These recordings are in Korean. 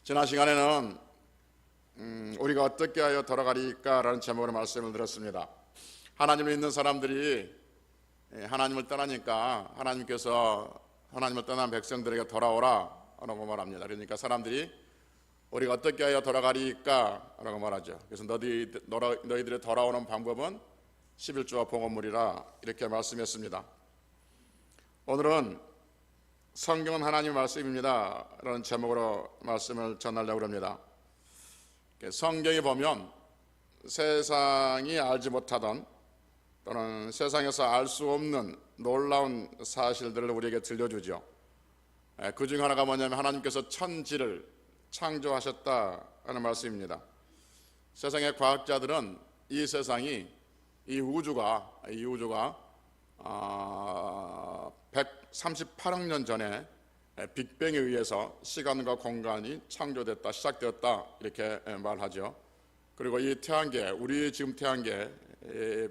지난 시간에는 우리가 어떻게 하여 돌아가리까라는 제목으로 말씀을 들었습니다. 하나님을 믿는 사람들이 하나님을 떠나니까 하나님께서 하나님을 떠난 백성들에게 돌아오라 라고 말합니다. 그러니까 사람들이 우리가 어떻게 하여 돌아가리까 라고 말하죠. 그래서 너희들의 돌아오는 방법은 11조와 봉헌물이라 이렇게 말씀했습니다. 오늘은 성경은 하나님의 말씀입니다 라는 제목으로 말씀을 전하려고 합니다. 성경에 보면 세상이 알지 못하던 또는 세상에서 알 수 없는 놀라운 사실들을 우리에게 들려주죠. 그 중 하나가 뭐냐면 하나님께서 천지를 창조하셨다는 말씀입니다. 세상의 과학자들은 이 세상이 이 우주가 138억 년 전에 빅뱅에 의해서 시간과 공간이 창조됐다, 시작되었다 이렇게 말하죠. 그리고 이 태양계, 우리 지금 태양계에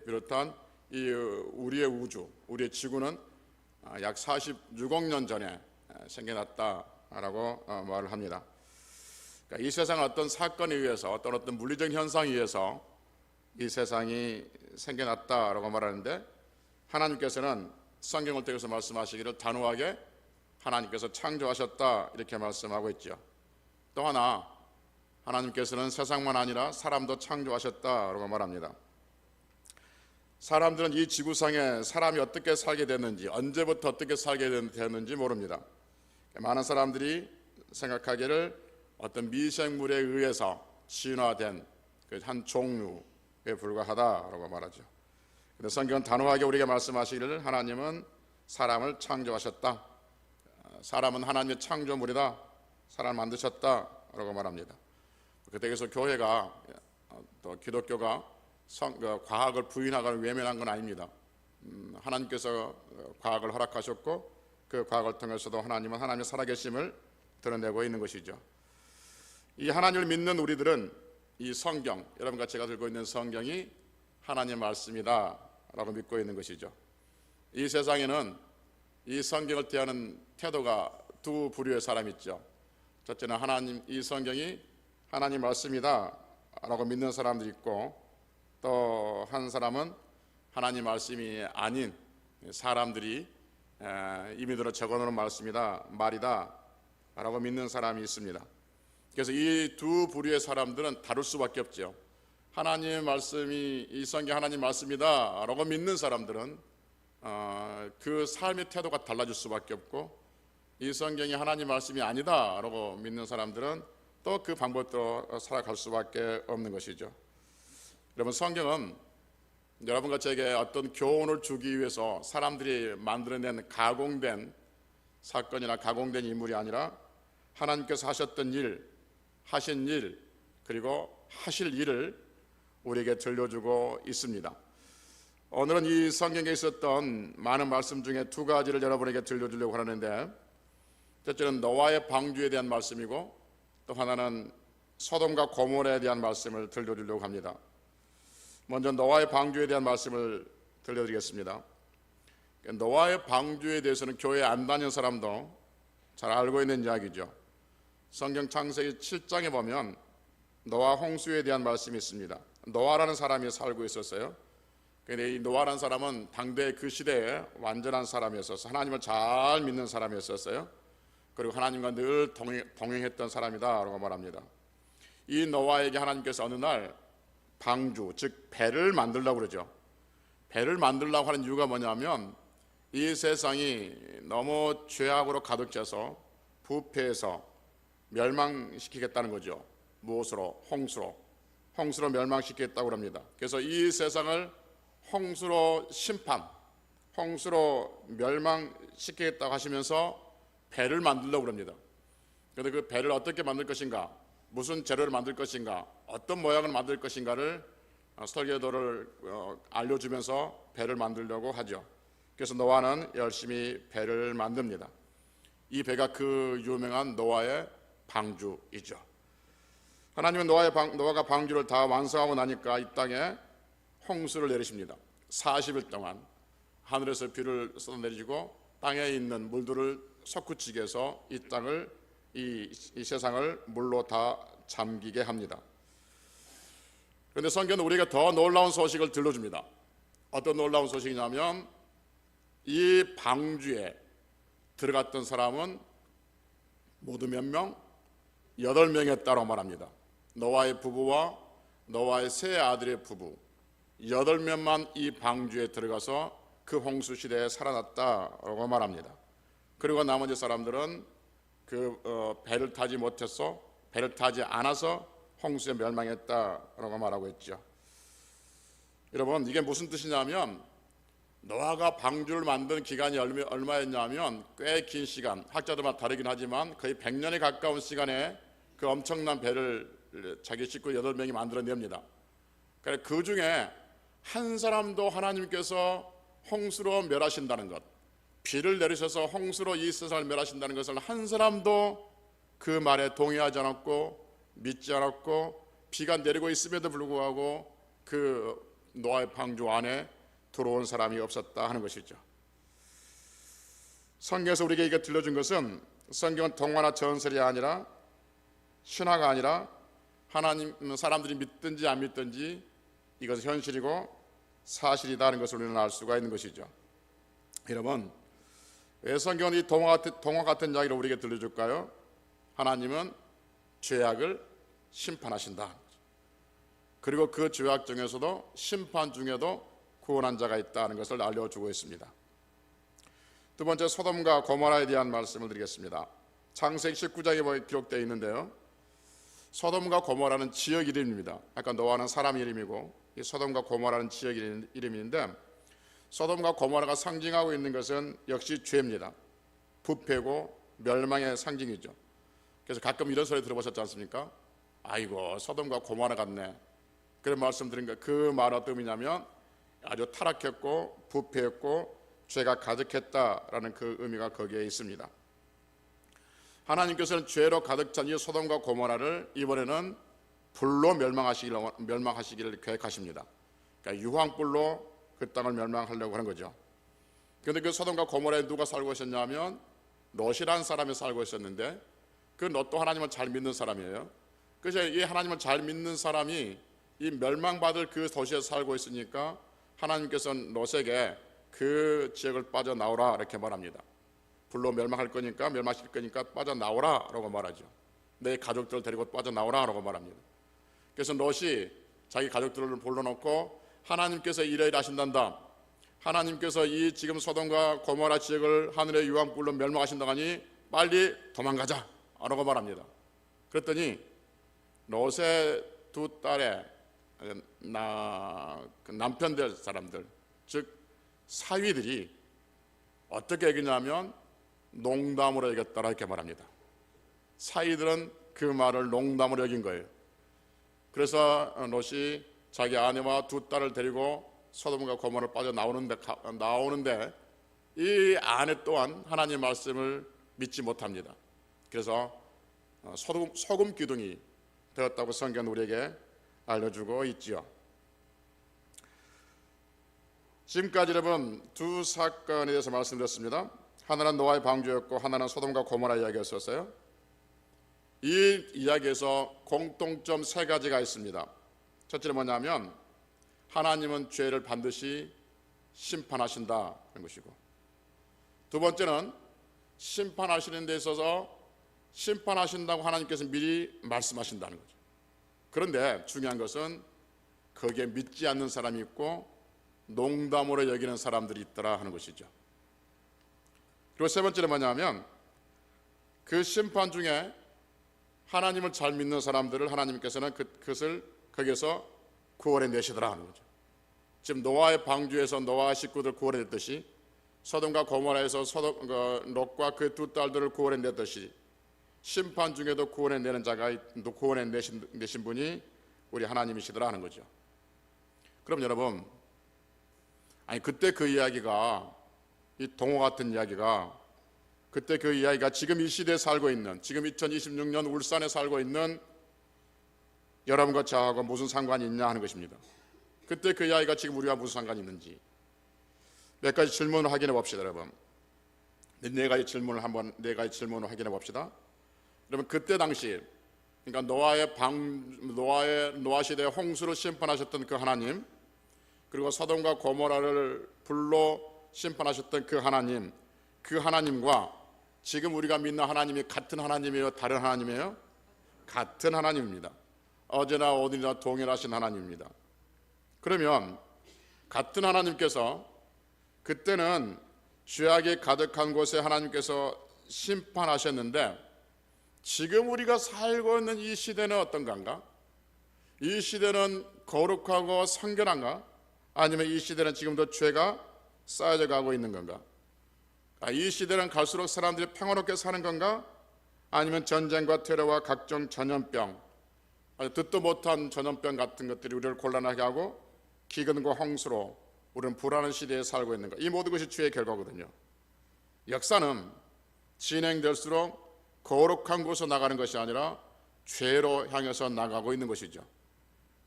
비롯한 이 우리의 우주, 우리의 지구는 약 46억 년 전에 생겨났다라고 말을 합니다. 그러니까 이 세상은 어떤 사건에 의해서 어떤 물리적 현상에 의해서 이 세상이 생겨났다라고 말하는데, 하나님께서는 성경을 통해서 말씀하시기를 단호하게 하나님께서 창조하셨다 이렇게 말씀하고 있죠. 또 하나, 하나님께서는 세상만 아니라 사람도 창조하셨다라고 말합니다. 사람들은 이 지구상에 사람이 어떻게 살게 됐는지, 언제부터 어떻게 살게 됐는지 모릅니다. 많은 사람들이 생각하기를 어떤 미생물에 의해서 진화된 한 종류에 불과하다라고 말하죠. 그런데 성경은 단호하게 우리에게 말씀하시기를 하나님은 사람을 창조하셨다, 사람은 하나님의 창조물이다, 사람을 만드셨다라고 말합니다. 그때에서 교회가 또 기독교가 과학을 부인하거나 외면한 건 아닙니다. 하나님께서 과학을 허락하셨고 그 과학을 통해서도 하나님은 하나님의 살아계심을 드러내고 있는 것이죠. 이 하나님을 믿는 우리들은 이 성경, 여러분과 제가 들고 있는 성경이 하나님의 말씀이다 라고 믿고 있는 것이죠. 이 세상에는 이 성경을 대하는 태도가 두 부류의 사람이 있죠. 첫째는 하나님, 이 성경이 하나님 말씀이다 라고 믿는 사람들이 있고, 또 한 사람은 하나님 말씀이 아닌 사람들이 임의대로 적어놓은 말씀이다, 말이다 라고 믿는 사람이 있습니다. 그래서 이 두 부류의 사람들은 다를 수밖에 없죠. 하나님의 말씀이, 이 성경 하나님 말씀이다 라고 믿는 사람들은 그 삶의 태도가 달라질 수밖에 없고, 이 성경이 하나님 말씀이 아니다 라고 믿는 사람들은 또 그 방법대로 살아갈 수밖에 없는 것이죠. 여러분, 성경은 여러분과 제게 어떤 교훈을 주기 위해서 사람들이 만들어낸 가공된 사건이나 가공된 인물이 아니라 하나님께서 하셨던 일, 하신 일, 그리고 하실 일을 우리에게 들려주고 있습니다. 오늘은 이 성경에 있었던 많은 말씀 중에 두 가지를 여러분에게 들려주려고 하는데, 첫째는 노아의 방주에 대한 말씀이고, 또 하나는 소돔과 고모라에 대한 말씀을 들려주려고 합니다. 먼저 노아의 방주에 대한 말씀을 들려드리겠습니다. 노아의 방주에 대해서는 교회에 안 다니는 사람도 잘 알고 있는 이야기죠. 성경 창세기 7장에 보면 노아 홍수에 대한 말씀이 있습니다. 노아라는 사람이 살고 있었어요. 그런데 이 노아라는 사람은 당대 그 시대에 완전한 사람이었어서 하나님을 잘 믿는 사람이었어요. 그리고 하나님과 늘 동행했던 사람이다 라고 말합니다. 이 노아에게 하나님께서 어느 날 방주, 즉 배를 만들려고 그러죠. 배를 만들려고 하는 이유가 뭐냐면 이 세상이 너무 죄악으로 가득 차서 부패해서 멸망시키겠다는 거죠. 무엇으로? 홍수로 멸망시키겠다고 합니다. 그래서 이 세상을 홍수로 멸망시키겠다고 하시면서 배를 만들려고 합니다. 그런데 그 배를 어떻게 만들 것인가, 무슨 재료를 만들 것인가, 어떤 모양을 만들 것인가를 설계도를 알려주면서 배를 만들려고 하죠. 그래서 노아는 열심히 배를 만듭니다. 이 배가 그 유명한 노아의 방주이죠. 하나님은 노아가 방주를 다 완성하고 나니까 이 땅에 홍수를 내리십니다. 40일 동안 하늘에서 비를 쏟아내리고 땅에 있는 물들을 솟구치게 해서 이 땅을 이 세상을 물로 다 잠기게 합니다. 그런데 성경은 우리에게 더 놀라운 소식을 들려줍니다. 어떤 놀라운 소식이냐면 이 방주에 들어갔던 사람은 모두 몇 명? 8명이었다고 말합니다. 노아의 부부와 노아의 세 아들의 부부 8명만 이 방주에 들어가서 그 홍수 시대에 살아났다고 말합니다. 그리고 나머지 사람들은 배를 타지 못해서 배를 타지 않아서 홍수에 멸망했다라고 말하고 있죠. 여러분, 이게 무슨 뜻이냐면 노아가 방주를 만든 기간이 얼마였냐면 꽤 긴 시간, 학자들마다 다르긴 하지만 거의 100년에 가까운 시간에 그 엄청난 배를 자기 식구 8명이 만들어냅니다. 그러니까 그 중에 한 사람도 하나님께서 홍수로 멸하신다는 것, 비를 내리셔서 홍수로 이 세상을 멸하신다는 것을 한 사람도 그 말에 동의하지 않았고 믿지 않았고, 비가 내리고 있음에도 불구하고 그 노아의 방주 안에 들어온 사람이 없었다 하는 것이죠. 성경에서 우리에게 이게 들려준 것은 성경은 동화나 전설이 아니라 신화가 아니라 하나님, 사람들이 믿든지 안 믿든지 이것은 현실이고 사실이다 하는 것을 우리는 알 수가 있는 것이죠. 여러분, 왜 성경은 이 동화 같은 이야기를 우리에게 들려줄까요? 하나님은 죄악을 심판하신다. 그리고 그 죄악 중에서도 심판 중에도 구원한 자가 있다는 것을 알려주고 있습니다. 두 번째, 소돔과 고모라에 대한 말씀을 드리겠습니다. 창세기 19장에 기록되어 있는데요, 소돔과 고모라는 지역 이름입니다. 아까 노아는 사람 이름이고 이 소돔과 고모라는 지역 이름인데, 소돔과 고모라가 상징하고 있는 것은 역시 죄입니다. 부패고 멸망의 상징이죠. 그래서 가끔 이런 소리 들어보셨지 않습니까? 아이고, 소돔과 고모라 같네. 그런 말씀 드린 거, 그 말은 어떤 의미냐면 아주 타락했고 부패했고 죄가 가득했다라는 그 의미가 거기에 있습니다. 하나님께서는 죄로 가득 찬 이 소돔과 고모라를 이번에는 불로 멸망하시기를 계획하십니다. 그러니까 유황불로 그 땅을 멸망하려고 하는 거죠. 그런데 그 소돔과 고모라에 누가 살고 있었냐면 롯이라는 사람이 살고 있었는데, 그 롯도 하나님을 잘 믿는 사람이에요. 그래서 이 하나님을 잘 믿는 사람이 이 멸망받을 그 도시에 살고 있으니까 하나님께서는 롯에게 그 지역을 빠져나오라 이렇게 말합니다. 불로 멸망할 거니까, 멸망시킬 거니까 빠져나오라 라고 말하죠. 내 가족들을 데리고 빠져나오라 라고 말합니다. 그래서 롯이 자기 가족들을 불러놓고 하나님께서 이러이러 하신단다, 하나님께서 이 지금 소돔과 고모라 지역을 하늘의 유황불로 멸망하신다고 하니 빨리 도망가자 라고 말합니다. 그랬더니 롯의 두 딸의 남편들 사람들, 즉 사위들이 어떻게 여기냐면 농담으로 여겼다라 이렇게 말합니다. 사위들은 그 말을 농담으로 여긴 거예요. 그래서 롯이 자기 아내와 두 딸을 데리고 소돔과 고모라를 빠져 나오는데 이 아내 또한 하나님의 말씀을 믿지 못합니다. 그래서 소금 기둥이 되었다고 성경은 우리에게 알려주고 있지요. 지금까지 여러분 두 사건에 대해서 말씀드렸습니다. 하나는 노아의 방주였고 하나는 소돔과 고모라 이야기였었어요. 이 이야기에서 공통점 3가지가 있습니다. 첫째는 뭐냐면 하나님은 죄를 반드시 심판하신다는 것이고, 두 번째는 심판하시는 데 있어서 심판하신다고 하나님께서 미리 말씀하신다는 거죠. 그런데 중요한 것은 거기에 믿지 않는 사람이 있고 농담으로 여기는 사람들이 있더라 하는 것이죠. 그리고 세 번째는 뭐냐면 그 심판 중에 하나님을 잘 믿는 사람들을 하나님께서는 그것을 거기에서 구원해 내시더라 하는 거죠. 지금 노아의 방주에서 노아 식구들 구원해 냈듯이 소돔과 고모라에서 롯과 그 두 딸들을 구원해 냈듯이 심판 중에도 구원해 내는 자가 구원해 내신 분이 우리 하나님이시더라 하는 거죠. 그럼 여러분, 아니 그때 그 이야기가, 이 동화 같은 이야기가, 그때 그 이야기가 지금 이 시대에 살고 있는, 지금 2026년 울산에 살고 있는 여러분과 저하고 무슨 상관이 있냐 하는 것입니다. 그때 그 이야기가 지금 우리와 무슨 상관이 있는지 몇 가지 질문을 확인해 봅시다. 여러분, 네 가지 질문을 확인해 봅시다. 여러분 그때 당시 그러니까 노아 시대의 홍수를 심판하셨던 그 하나님, 그리고 소돔과 고모라를 불로 심판하셨던 그 하나님, 그 하나님과 지금 우리가 믿는 하나님이 같은 하나님이에요? 다른 하나님이에요? 같은 하나님입니다. 어제나 오늘이나 동일하신 하나님입니다. 그러면 같은 하나님께서 그때는 죄악이 가득한 곳에 하나님께서 심판하셨는데, 지금 우리가 살고 있는 이 시대는 어떤 건가? 이 시대는 거룩하고 성결한가? 아니면 이 시대는 지금도 죄가 쌓여져 가고 있는 건가? 이 시대는 갈수록 사람들이 평화롭게 사는 건가? 아니면 전쟁과 테러와 각종 전염병, 듣도 못한 전염병 같은 것들이 우리를 곤란하게 하고 기근과 홍수로 우리는 불안한 시대에 살고 있는가? 이 모든 것이 죄의 결과거든요. 역사는 진행될수록 거룩한 곳으로 나가는 것이 아니라 죄로 향해서 나가고 있는 것이죠.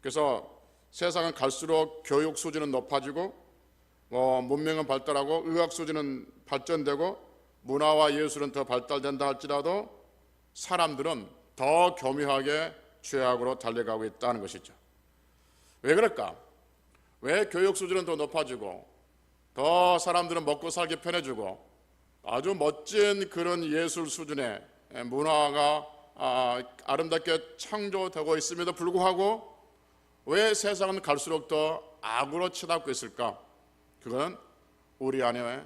그래서 세상은 갈수록 교육 수준은 높아지고 문명은 발달하고 의학 수준은 발전되고 문화와 예술은 더 발달된다 할지라도 사람들은 더 교묘하게 죄악으로 달려가고 있다는 것이죠. 왜 그럴까? 왜 교육 수준은 더 높아지고 더 사람들은 먹고 살기 편해지고 아주 멋진 그런 예술 수준의 문화가 아름답게 창조되고 있음에도 불구하고 왜 세상은 갈수록 더 악으로 치닫고 있을까? 그건 우리 안에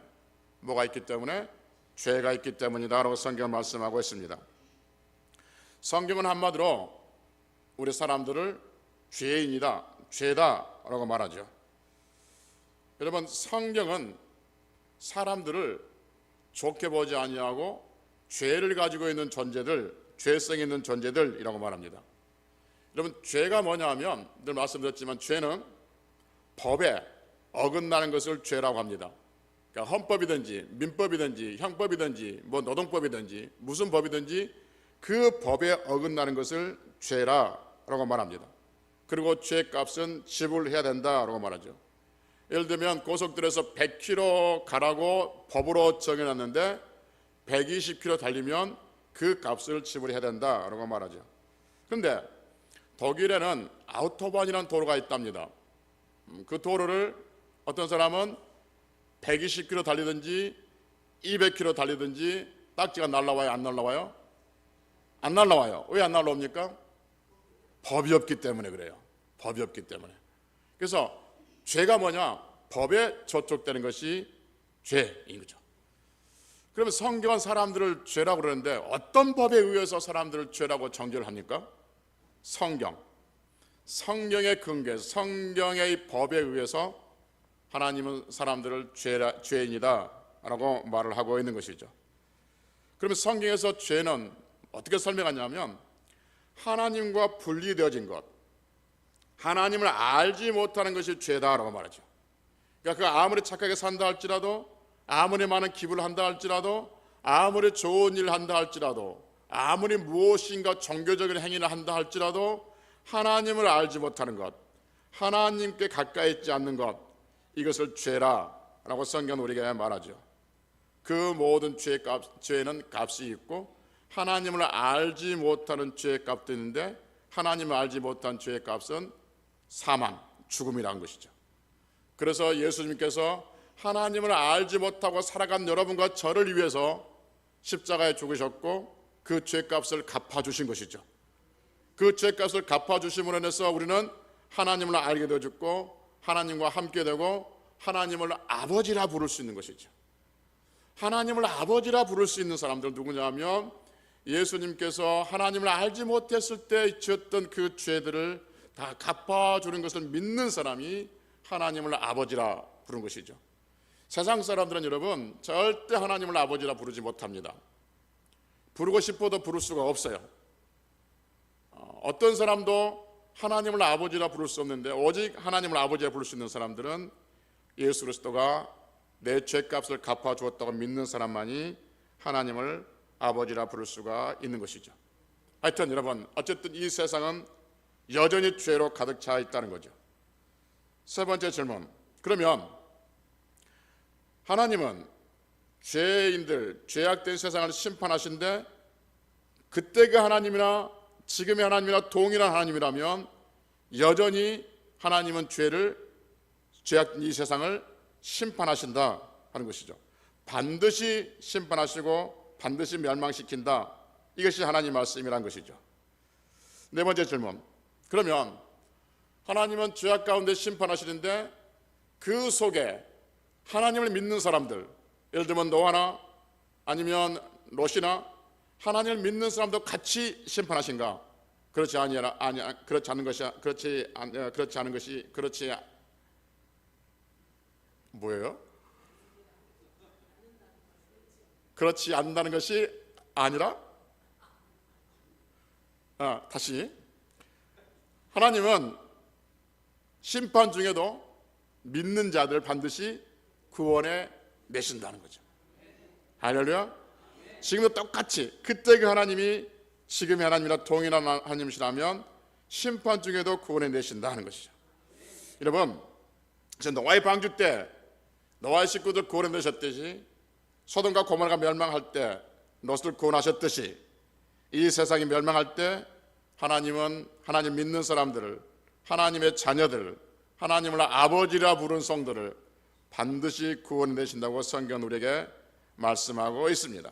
뭐가 있기 때문에, 죄가 있기 때문이다라고 성경은 말씀하고 있습니다. 성경은 한마디로 우리 사람들을 죄인이다, 죄다라고 말하죠. 여러분, 성경은 사람들을 좋게 보지 아니하고 죄를 가지고 있는 존재들, 죄성 있는 존재들이라고 말합니다. 여러분, 죄가 뭐냐 하면 늘 말씀드렸지만 죄는 법에 어긋나는 것을 죄라고 합니다. 그러니까 헌법이든지 민법이든지 형법이든지 노동법이든지 무슨 법이든지 그 법에 어긋나는 것을 죄라고 말합니다. 그리고 죄값은 지불해야 된다라고 말하죠. 예를 들면 고속도로에서 100km 가라고 법으로 정해놨는데 120km 달리면 그 값을 지불해야 된다라고 말하죠. 그런데 독일에는 아우토반이라는 도로가 있답니다. 그 도로를 어떤 사람은 120km 달리든지 200km 달리든지 딱지가 날라와요, 안 날라와요? 안 날라와요. 왜 안 날라옵니까? 법이 없기 때문에 그래요. 법이 없기 때문에. 그래서 죄가 뭐냐? 법에 저촉되는 것이 죄인 거죠. 그러면 성경은 사람들을 죄라고 그러는데 어떤 법에 의해서 사람들을 죄라고 정죄를 합니까? 성경의 근거에서, 성경의 법에 의해서 하나님은 사람들을 죄인이다 라고 말을 하고 있는 것이죠. 그러면 성경에서 죄는 어떻게 설명하냐면 하나님과 분리되어진 것, 하나님을 알지 못하는 것이 죄다라고 말하죠. 그러니까 그 아무리 착하게 산다 할지라도, 아무리 많은 기부를 한다 할지라도, 아무리 좋은 일을 한다 할지라도, 아무리 무엇인가 종교적인 행위를 한다 할지라도 하나님을 알지 못하는 것, 하나님께 가까이 있지 않는 것, 이것을 죄라라고 성경은 우리에게 말하죠. 그 모든 죄는 값이 있고 하나님을 알지 못하는 죄의 값도 있는데, 하나님을 알지 못한 죄의 값은 사망, 죽음이라는 것이죠. 그래서 예수님께서 하나님을 알지 못하고 살아간 여러분과 저를 위해서 십자가에 죽으셨고 그 죄값을 갚아주신 것이죠. 그 죄값을 갚아주심으로 인해서 우리는 하나님을 알게 되어졌고 하나님과 함께 되고 하나님을 아버지라 부를 수 있는 것이죠. 하나님을 아버지라 부를 수 있는 사람들은 누구냐면 예수님께서 하나님을 알지 못했을 때 지었던 그 죄들을 다 갚아주는 것을 믿는 사람이 하나님을 아버지라 부른 것이죠. 세상 사람들은 여러분 절대 하나님을 아버지라 부르지 못합니다. 부르고 싶어도 부를 수가 없어요. 어떤 사람도 하나님을 아버지라 부를 수 없는데 오직 하나님을 아버지라 부를 수 있는 사람들은 예수 그리스도가 내 죄값을 갚아주었다고 믿는 사람만이 하나님을 아버지라 부를 수가 있는 것이죠. 하여튼 여러분, 어쨌든 이 세상은 여전히 죄로 가득 차 있다는 거죠. 세 번째 질문, 그러면 하나님은 죄인들, 죄악된 세상을 심판하신데 그때 그 하나님이나 지금의 하나님이나 동일한 하나님이라면 여전히 하나님은 죄악 이 세상을 심판하신다 하는 것이죠. 반드시 심판하시고 반드시 멸망시킨다. 이것이 하나님 말씀이란 것이죠. 네 번째 질문. 그러면 하나님은 죄악 가운데 심판하시는데 그 속에 하나님을 믿는 사람들, 예를 들면 노아나 아니면 롯이나 하나님을 믿는 사람도 같이 심판하신가? 그렇지 않은 것이 뭐예요? 그렇지 않는다는 것이 아니라 다시 하나님은 심판 중에도 믿는 자들 반드시 구원해 내신다는 거죠. 할렐루야. 지금도 똑같이 그때 그 하나님이 지금의 하나님이나 동일한 하나님이시라면 심판 중에도 구원해 내신다는 것이죠. 여러분, 노아의 방주 때 노아의 식구들 구원해 내셨듯이 소돔과 고모라가 멸망할 때 롯을 구원하셨듯이 이 세상이 멸망할 때 하나님은 하나님 믿는 사람들을, 하나님의 자녀들을, 하나님을 아버지라 부른 성들을 반드시 구원해 내신다고 성경은 우리에게 말씀하고 있습니다.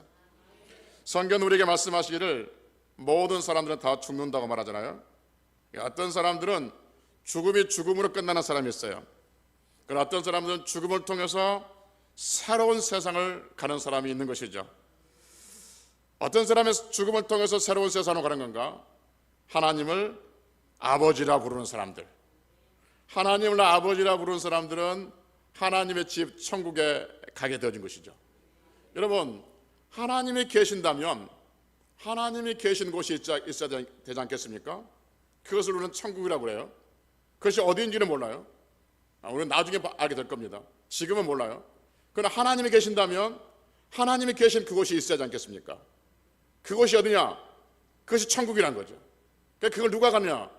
성경은 우리에게 말씀하시기를 모든 사람들은 다 죽는다고 말하잖아요. 어떤 사람들은 죽음이 죽음으로 끝나는 사람이 있어요. 그러나 어떤 사람들은 죽음을 통해서 새로운 세상을 가는 사람이 있는 것이죠. 어떤 사람의 죽음을 통해서 새로운 세상으로 가는 건가? 하나님을 아버지라 부르는 사람들. 하나님을 아버지라 부르는 사람들은 하나님의 집 천국에 가게 되어진 것이죠. 여러분, 하나님이 계신다면 하나님이 계신 곳이 있어야 되지 않겠습니까? 그것을 우리는 천국이라고 그래요. 그것이 어디인지는 몰라요. 우리는 나중에 알게 될 겁니다. 지금은 몰라요. 그러나 하나님이 계신다면 하나님이 계신 그곳이 있어야 하지 않겠습니까? 그곳이 어디냐? 그것이 천국이란 거죠. 그걸 누가 가냐?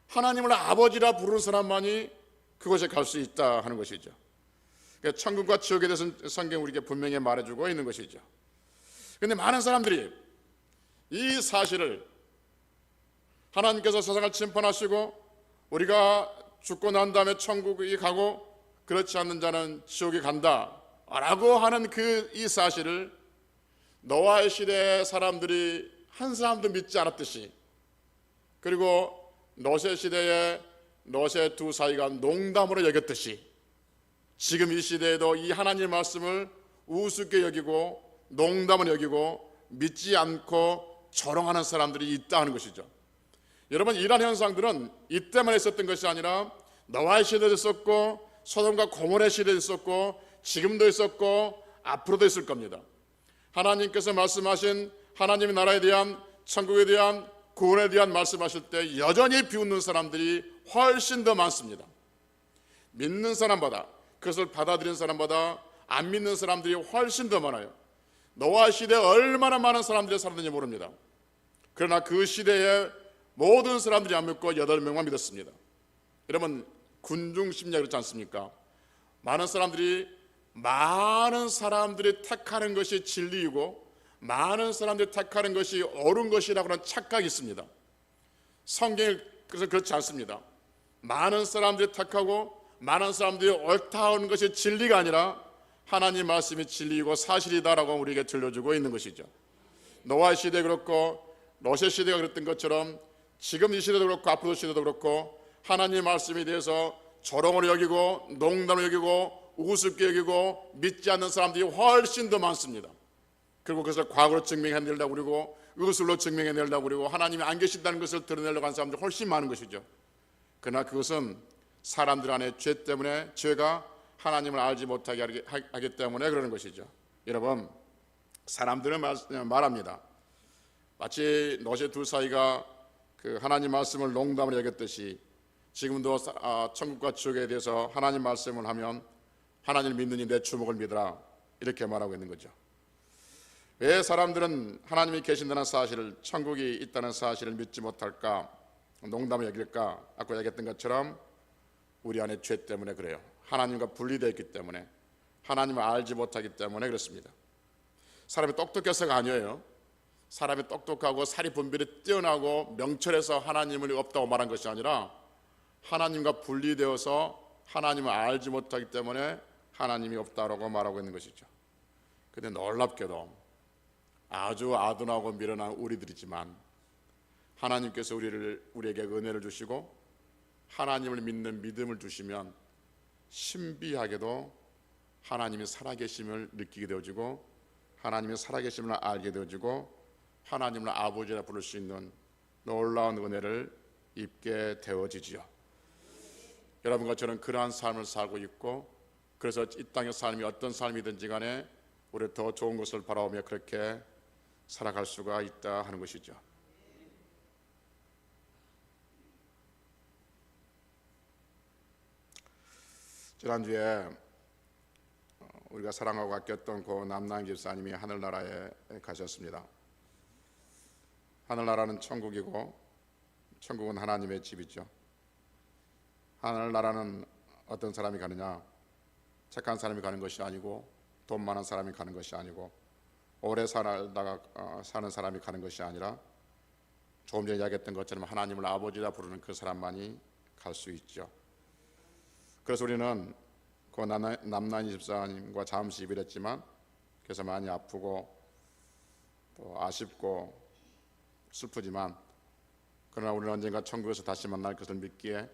하나님을 아버지라 부르는 사람만이 그곳에 갈 수 있다 하는 것이죠. 천국과 지옥에 대해서 성경이 우리에게 분명히 말해주고 있는 것이죠. 그런데 많은 사람들이 이 사실을 하나님께서 세상을 심판하시고 우리가 죽고 난 다음에 천국에 가고 그렇지 않는 자는 지옥에 간다 라고 하는 이 사실을 노아의 시대의 사람들이 한 사람도 믿지 않았듯이, 그리고 롯의 시대에 롯의 두 사이가 농담으로 여겼듯이 지금 이 시대에도 이 하나님의 말씀을 우습게 여기고 농담을 여기고 믿지 않고 조롱하는 사람들이 있다 하는 것이죠. 여러분, 이러한 현상들은 이때만 있었던 것이 아니라 노아의 시대도 있었고 소돔과 고모라의 시대도 있었고 지금도 있었고 앞으로도 있을 겁니다. 하나님께서 말씀하신 하나님의 나라에 대한, 천국에 대한, 구원에 대한 말씀하실 때 여전히 비웃는 사람들이 훨씬 더 많습니다. 믿는 사람보다, 그것을 받아들이는 사람보다 안 믿는 사람들이 훨씬 더 많아요. 노아 시대에 얼마나 많은 사람들이 살았는지 모릅니다. 그러나 그 시대에 모든 사람들이 안 믿고 8명만 믿었습니다. 여러분, 군중심리가 그렇지 않습니까? 많은 사람들이 택하는 것이 진리이고 많은 사람들이 택하는 것이 옳은 것이라고 하는 착각이 있습니다. 성경이 그래서 그렇지 않습니다. 많은 사람들이 택하고 많은 사람들이 옳다 하는 것이 진리가 아니라 하나님 말씀이 진리이고 사실이다라고 우리에게 들려주고 있는 것이죠. 노아 시대 그렇고 롯의 시대가 그랬던 것처럼 지금 이 시대도 그렇고 앞으로 시대도 그렇고 하나님의 말씀에 대해서 조롱을 여기고 농담을 여기고 우습게 여기고 믿지 않는 사람들이 훨씬 더 많습니다. 그리고 그것을 과거로 증명해내려고 그러고 의술로 증명해내려고 그러고 하나님이 안 계신다는 것을 드러내려고 하는 사람들이 훨씬 많은 것이죠. 그러나 그것은 사람들 안에 죄 때문에, 죄가 하나님을 알지 못하게 하기 때문에 그러는 것이죠. 여러분, 사람들은 말합니다. 마치 롯의 두 사이가 그 하나님 말씀을 농담으로 여겼듯이 지금도 천국과 지옥에 대해서 하나님 말씀을 하면 하나님을 믿느니 내 주먹을 믿으라 이렇게 말하고 있는 거죠. 왜 사람들은 하나님이 계신다는 사실을, 천국이 있다는 사실을 믿지 못할까, 농담을 여길까? 아까 얘기했던 것처럼 우리 안에 죄 때문에 그래요. 하나님과 분리되어 있기 때문에, 하나님을 알지 못하기 때문에 그렇습니다. 사람이 똑똑해서가 아니에요. 사람이 똑똑하고 사리 분별이 뛰어나고 명철해서 하나님을 없다고 말한 것이 아니라 하나님과 분리되어서 하나님을 알지 못하기 때문에 하나님이 없다라고 말하고 있는 것이죠. 그런데 놀랍게도 아주 아둔하고 미련한 우리들이지만 하나님께서 우리에게 은혜를 주시고 하나님을 믿는 믿음을 주시면 신비하게도 하나님이 살아계심을 느끼게 되어지고 하나님의 살아계심을 알게 되어지고 하나님을 아버지라 부를 수 있는 놀라운 은혜를 입게 되어지지요. 여러분과 저는 그러한 삶을 살고 있고, 그래서 이 땅의 삶이 어떤 삶이든지 간에 우리 더 좋은 것을 바라보며 그렇게 살아갈 수가 있다 하는 것이죠. 지난주에 우리가 사랑하고 아꼈던 고 남나임 집사님이 하늘나라에 가셨습니다. 하늘나라는 천국이고 천국은 하나님의 집이죠. 하늘나라는 어떤 사람이 가느냐? 착한 사람이 가는 것이 아니고 돈 많은 사람이 가는 것이 아니고 오래 살다가 사는 사람이 가는 것이 아니라 조금 전에 이야기했던 것처럼 하나님을 아버지라 부르는 그 사람만이 갈 수 있죠. 그래서 우리는 그 남나인 집사님과 잠시 이별했지만 그래서 많이 아프고 또 아쉽고 슬프지만 그러나 우리는 언젠가 천국에서 다시 만날 것을 믿기에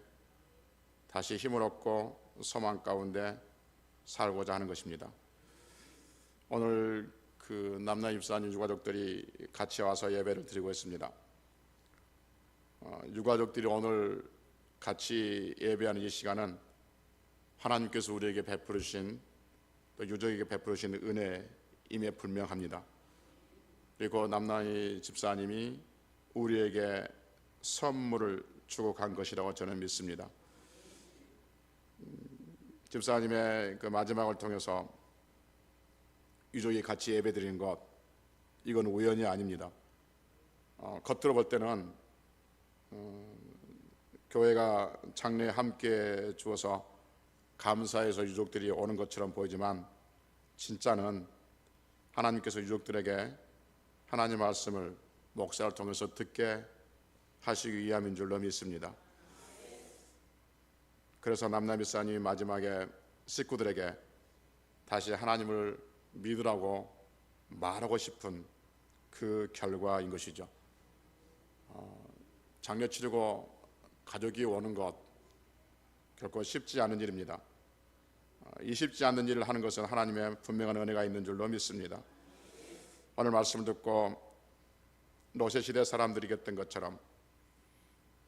다시 힘을 얻고 소망 가운데 살고자 하는 것입니다. 오늘 그 남나인 집사님 유가족들이 같이 와서 예배를 드리고 있습니다. 유가족들이 오늘 같이 예배하는 이 시간은 하나님께서 우리에게 베푸르신 또 유족에게 베푸르신 은혜임에 분명합니다. 그리고 남나이 집사님이 우리에게 선물을 주고 간 것이라고 저는 믿습니다. 집사님의 그 마지막을 통해서 유족이 같이 예배드리는 것, 이건 우연이 아닙니다. 겉으로 볼 때는 교회가 장례에 함께 주어서 감사해서 유족들이 오는 것처럼 보이지만 진짜는 하나님께서 유족들에게 하나님 말씀을 목사를 통해서 듣게 하시기 위함인 줄로 믿습니다. 그래서 남나미 사님이 마지막에 식구들에게 다시 하나님을 믿으라고 말하고 싶은 그 결과인 것이죠. 장례 치르고 가족이 오는 것 결코 쉽지 않은 일입니다. 이 쉽지 않은 일을 하는 것은 하나님의 분명한 은혜가 있는 줄로 믿습니다. 오늘 말씀을 듣고 노세 시대 사람들이겠던 것처럼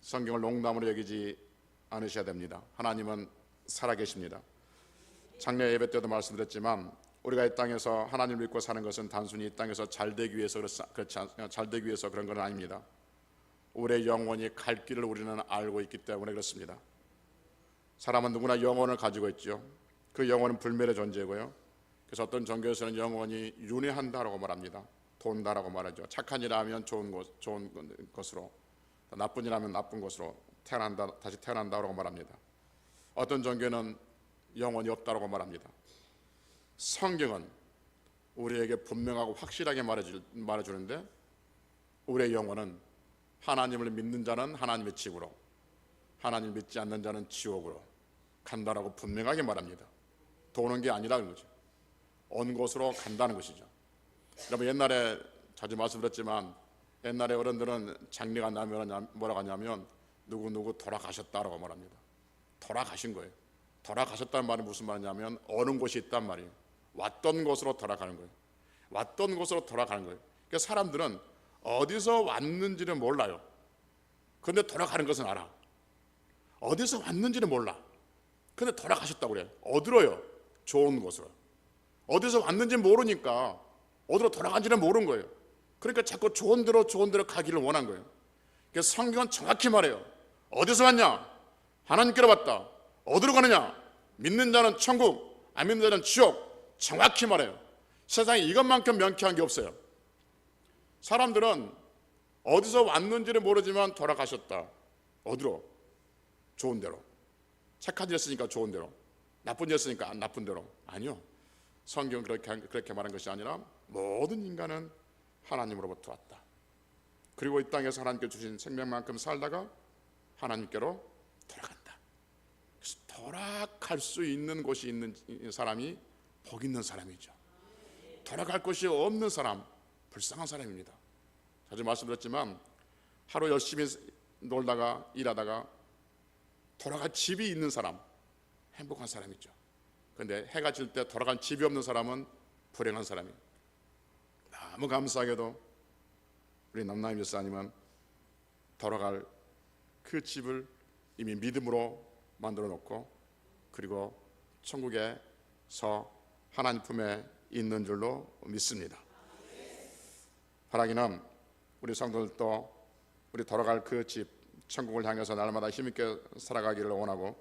성경을 농담으로 여기지 않으셔야 됩니다. 하나님은 살아계십니다. 장례 예배 때도 말씀드렸지만 우리가 이 땅에서 하나님을 믿고 사는 것은 단순히 이 땅에서 잘되기 위해서 잘되기 위해서 그런 건 아닙니다. 우리의 영혼이 갈 길을 우리는 알고 있기 때문에 그렇습니다. 사람은 누구나 영혼을 가지고 있죠. 그 영혼은 불멸의 존재고요. 그래서 어떤 종교에서는 영혼이 윤회한다라고 말합니다. 돈다라고 말하죠. 착한 일 하면 좋은 것으로, 나쁜 일 하면 나쁜 것으로 다시 태어난다라고 말합니다. 어떤 종교는 영혼이 없다라고 말합니다. 성경은 우리에게 분명하고 확실하게 말해주는데 우리의 영혼은 하나님을 믿는 자는 하나님의 집으로, 하나님 믿지 않는 자는 지옥으로 간다라고 분명하게 말합니다. 도는 게 아니라는 거죠. 온 곳으로 간다는 것이죠. 여러분, 옛날에 자주 말씀드렸지만 옛날에 어른들은 장례가 나면 뭐라고 하냐면 누구 돌아가셨다라고 말합니다. 돌아가신 거예요. 돌아가셨다는 말이 무슨 말이냐면 어느 곳이 있단 말이에요. 왔던 곳으로 돌아가는 거예요. 왔던 곳으로 돌아가는 거예요. 그러니까 사람들은 어디서 왔는지는 몰라요. 그런데 돌아가는 것은 알아. 어디서 왔는지는 몰라. 근데 돌아가셨다고 그래요. 어디로요? 좋은 곳으로. 어디서 왔는지 모르니까 어디로 돌아간지는 모르는 거예요. 그러니까 자꾸 좋은 데로 가기를 원한 거예요. 그래서 성경은 정확히 말해요. 어디서 왔냐? 하나님께로 왔다. 어디로 가느냐? 믿는 자는 천국, 안 믿는 자는 지옥. 정확히 말해요. 세상에 이것만큼 명쾌한 게 없어요. 사람들은 어디서 왔는지를 모르지만 돌아가셨다. 어디로? 좋은 데로. 착한 일 했으니까 좋은 데로, 나쁜 일 했으니까 나쁜 데로. 아니요. 성경은 그렇게 말한 것이 아니라 모든 인간은 하나님으로부터 왔다. 그리고 이 땅에서 하나님께 주신 생명만큼 살다가 하나님께로 돌아간다. 그래서 돌아갈 수 있는 곳이 있는 사람이 복 있는 사람이죠. 돌아갈 곳이 없는 사람, 불쌍한 사람입니다. 자주 말씀드렸지만 하루 열심히 놀다가 일하다가 돌아갈 집이 있는 사람, 행복한 사람이죠. 그런데 해가 질 때 돌아간 집이 없는 사람은 불행한 사람이에요. 너무 감사하게도 우리 남나희 목사님은 돌아갈 그 집을 이미 믿음으로 만들어 놓고 그리고 천국에서 하나님 품에 있는 줄로 믿습니다. 바라기는 우리 성도들도 우리 돌아갈 그 집 천국을 향해서 날마다 힘있게 살아가기를 원하고,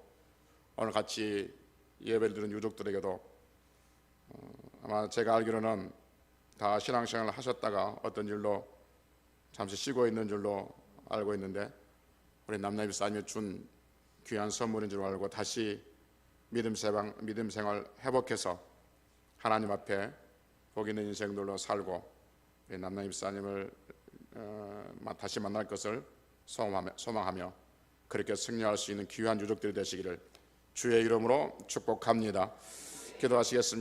오늘 같이 예배를 드린 유족들에게도 아마 제가 알기로는 다 신앙생활을 하셨다가 어떤 일로 잠시 쉬고 있는 줄로 알고 있는데, 우리 남나희 목사님이 준 귀한 선물인 줄 알고 다시 믿음 생활 회복해서 하나님 앞에 복 있는 인생들로 살고 우리 남나희 목사님을 다시 만날 것을 소망하며 그렇게 승리할 수 있는 귀한 유족들이 되시기를 주의 이름으로 축복합니다. 기도하시겠습니다.